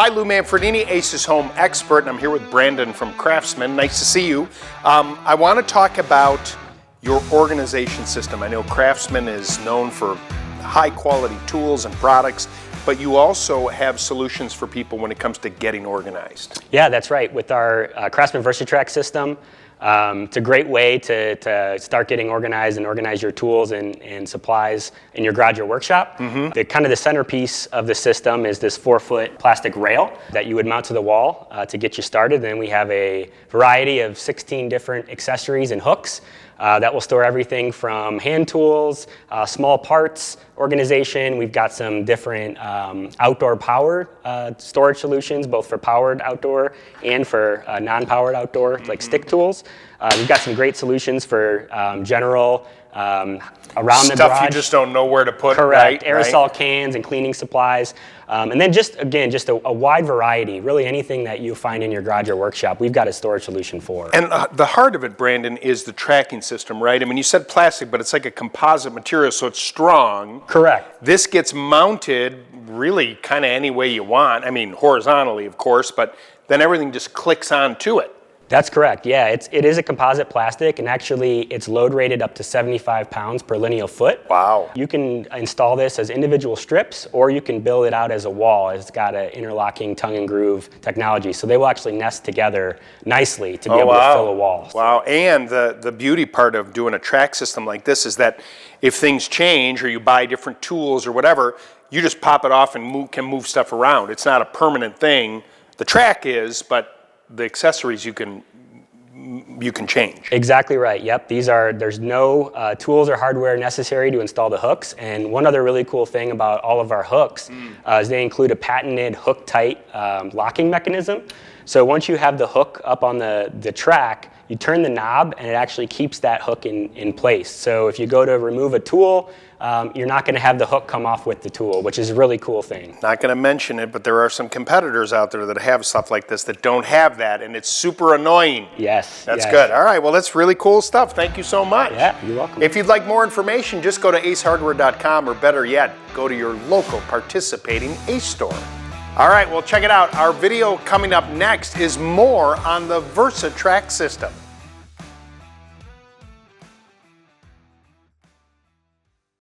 Hi, Lou Manfredini, Ace's Home Expert, and I'm here with Brandon from Craftsman. Nice to see you. I want to talk about your organization system. I know Craftsman is known for high quality tools and products, but you also have solutions for people when it comes to getting organized. Yeah, that's right. With our Craftsman VERSATRACK system, it's a great way to start getting organized and organize your tools and supplies in your garage or workshop. The kind of the centerpiece of the system is this 4-foot plastic rail that you would mount to the wall to get you started. Then we have a variety of 16 different accessories and hooks that will store everything from hand tools, small parts, organization. We've got some different outdoor power storage solutions, both for powered outdoor and for non-powered outdoor, like stick tools. We've got some great solutions for general around the garage. Stuff you just don't know where to put. Correct. Right? Aerosol cans and cleaning supplies. And then just a wide variety, really anything that you find in your garage or workshop, we've got a storage solution for. And the heart of it, Brandon, is the tracking system, right? I mean, you said plastic, but it's like a composite material, so it's strong. Correct. This gets mounted really kind of any way you want. I mean, horizontally, of course, but then everything just clicks onto it. That's correct. Yeah, it is a composite plastic, and actually it's load rated up to 75 pounds per lineal foot. Wow. You can install this as individual strips, or you can build it out as a wall. It's got an interlocking tongue and groove technology, so they will actually nest together nicely to be able to fill a wall. Wow, and the beauty part of doing a track system like this is that if things change or you buy different tools or whatever, you just pop it off and can move stuff around. It's not a permanent thing. The track is, but the accessories you can change. Exactly right. Yep. There's no tools or hardware necessary to install the hooks. And one other really cool thing about all of our hooks is they include a patented hook-tight locking mechanism. So once you have the hook up on the track, you turn the knob and it actually keeps that hook in place. So if you go to remove a tool, you're not going to have the hook come off with the tool, which is a really cool thing. Not going to mention it, but there are some competitors out there that have stuff like this that don't have that, and it's super annoying. Yes. That's good. All right, well, that's really cool stuff. Thank you so much. Yeah, you're welcome. If you'd like more information, just go to acehardware.com, or better yet, go to your local participating Ace store. All right, well, check it out. Our video coming up next is more on the VERSATRACK system.